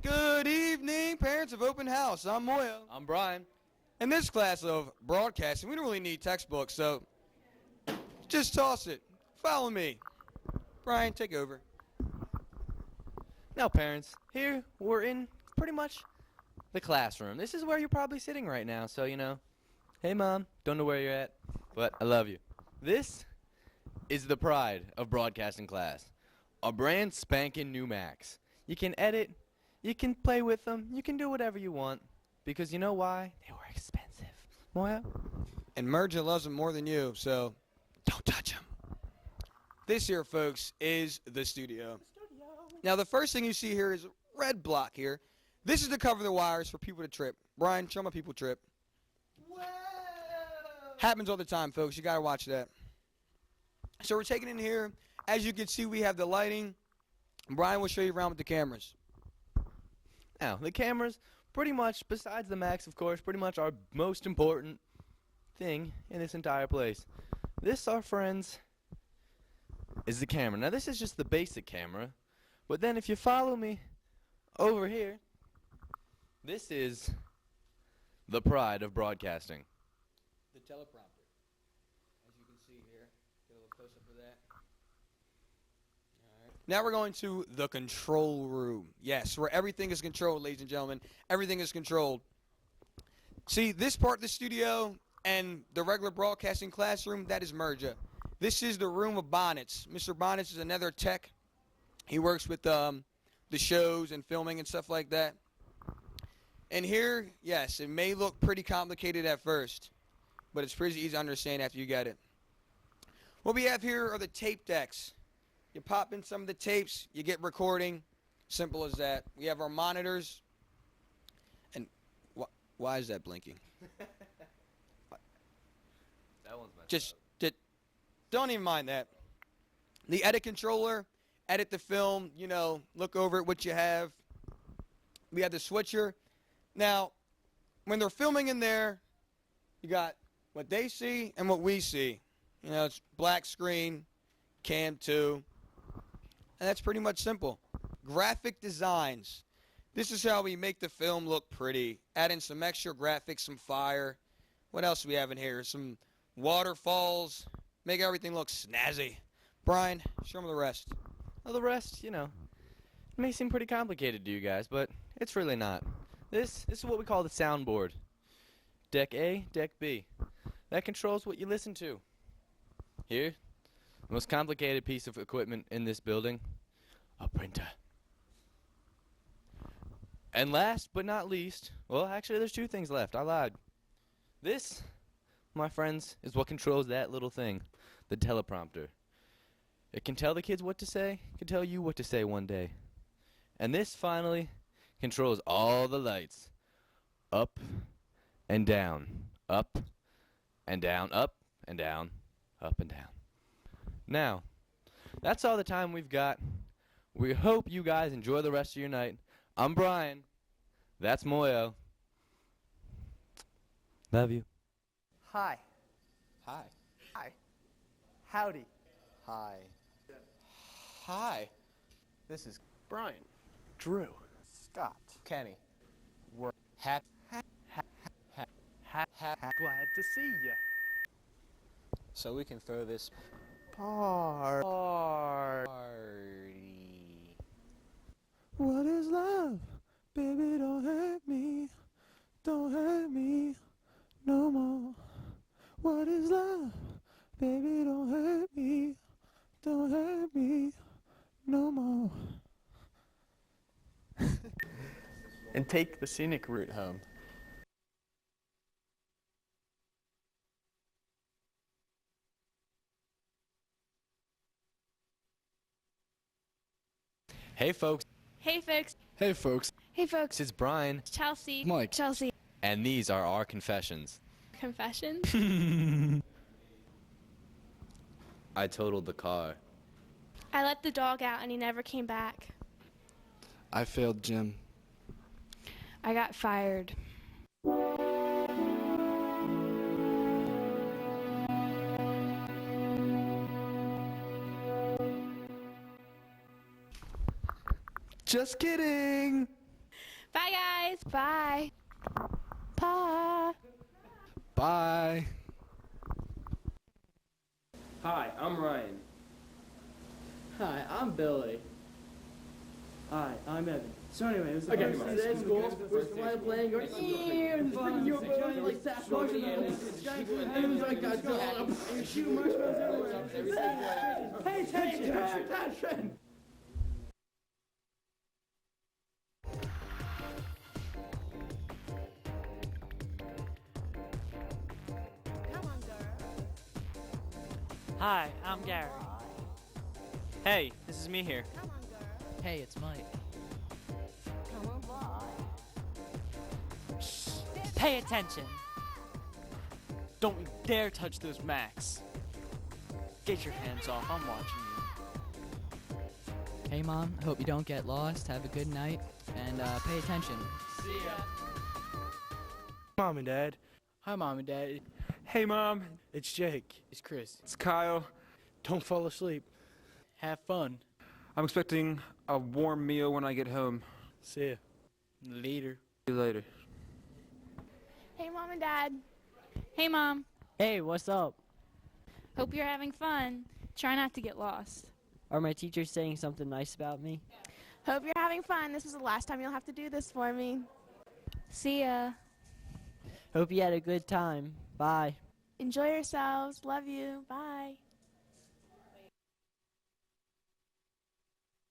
Good evening, parents of Open House. I'm Moya. I'm Brian. In this class of broadcasting, we don't really need textbooks, so just toss it. Follow me. Brian, take over. Now, parents, here we're in pretty much the classroom. This is where you're probably sitting right now, so, hey, Mom, don't know where you're at, but I love you. This is the pride of broadcasting class. A brand spanking new Macs. You can edit, you can play with them, you can do whatever you want, because you know why? They were expensive. Moya? And Merja loves them more than you, so don't touch them. This here, folks, is the studio. Now, the first thing you see here is a red block here. This is to cover the wires for people to trip. Brian, show my people trip. Whoa. Happens all the time, folks. You got to watch that. So we're taking in here. As you can see, we have the lighting. Brian will show you around with the cameras. Now, the cameras, pretty much, besides the Macs, of course, pretty much our most important thing in this entire place. This, our friends, is the camera. Now, this is just the basic camera. But then if you follow me over here, this is the pride of broadcasting. The teleprompter. As you can see here. Get a little close-up of that. All right. Now we're going to the control room. Yes, where everything is controlled, ladies and gentlemen. Everything is controlled. See, this part of the studio and the regular broadcasting classroom, that is Merja. This is the room of Bonnets. Mr. Bonnets is another tech. He works with the shows and filming and stuff like that. And here, yes, it may look pretty complicated at first, but it's pretty easy to understand after you get it. What we have here are the tape decks. You pop in some of the tapes, you get recording. Simple as that. We have our monitors. And why is that blinking? That one's messed up. Don't even mind that. The edit controller, edit the film, look over at what you have. We have the switcher. Now, when they're filming in there, you got what they see and what we see. It's black screen, cam 2, and that's pretty much simple. Graphic designs. This is how we make the film look pretty. Add in some extra graphics, some fire. What else do we have in here? Some waterfalls. Make everything look snazzy. Brian, show them the rest. Well, the rest, it may seem pretty complicated to you guys, but it's really not. This is what we call the soundboard. Deck A, Deck B. That controls what you listen to. Here, the most complicated piece of equipment in this building, a printer. And last but not least, well, actually there's two things left. I lied. This, my friends, is what controls that little thing, the teleprompter. It can tell the kids what to say, it can tell you what to say one day. And this, finally, controls all the lights. Up and down, up and down, up and down, up and down. Now, that's all the time we've got. We hope you guys enjoy the rest of your night. I'm Brian. That's Moyo. Love you. Hi. Hi. Hi. Howdy. Hi. Hi. This is Brian. Drew. Scott. Kenny. We're Hat. glad to see you. So we can throw this Party. What is love? Baby, don't hurt me. Don't hurt me no more. What is love? Baby, don't hurt me. Don't hurt me no more. And take the scenic route home. Hey, folks. Hey folks. Hey, folks. Hey folks. This is Brian, Chelsea. Mike. Chelsea. and these are our confessions. Confessions. I totaled the car. I let the dog out and he never came back. I failed gym. I got fired. Just kidding. Bye, guys. Bye. Bye. Bye. Hi, I'm Ryan. Hi, I'm Billy. Hi, I'm Evan. So anyway, it was the Okay, first come on. day of school. We're flying plane going, and freaking UFOs like Sasquatch and I got done. You shoot marshmallows everywhere. Pay attention! Hi, I'm Gary. Hey, this is me here. Hey, it's Mike. Pay attention. Don't you dare touch those Macs. Get your hands off, I'm watching you. Hey, Mom. I hope you don't get lost. Have a good night. And pay attention. See ya. Mom and Dad. Hi, Mom and Dad. Hey, Mom. It's Jake. It's Chris. It's Kyle. Don't fall asleep. Have fun. I'm expecting a warm meal when I get home. See ya. Later. See you later. Hey, Mom and Dad. Hey, Mom. Hey, what's up? Hope you're having fun. Try not to get lost. Are my teachers saying something nice about me? Hope you're having fun. This is the last time you'll have to do this for me. See ya. Hope you had a good time. Bye. Enjoy yourselves. Love you. Bye.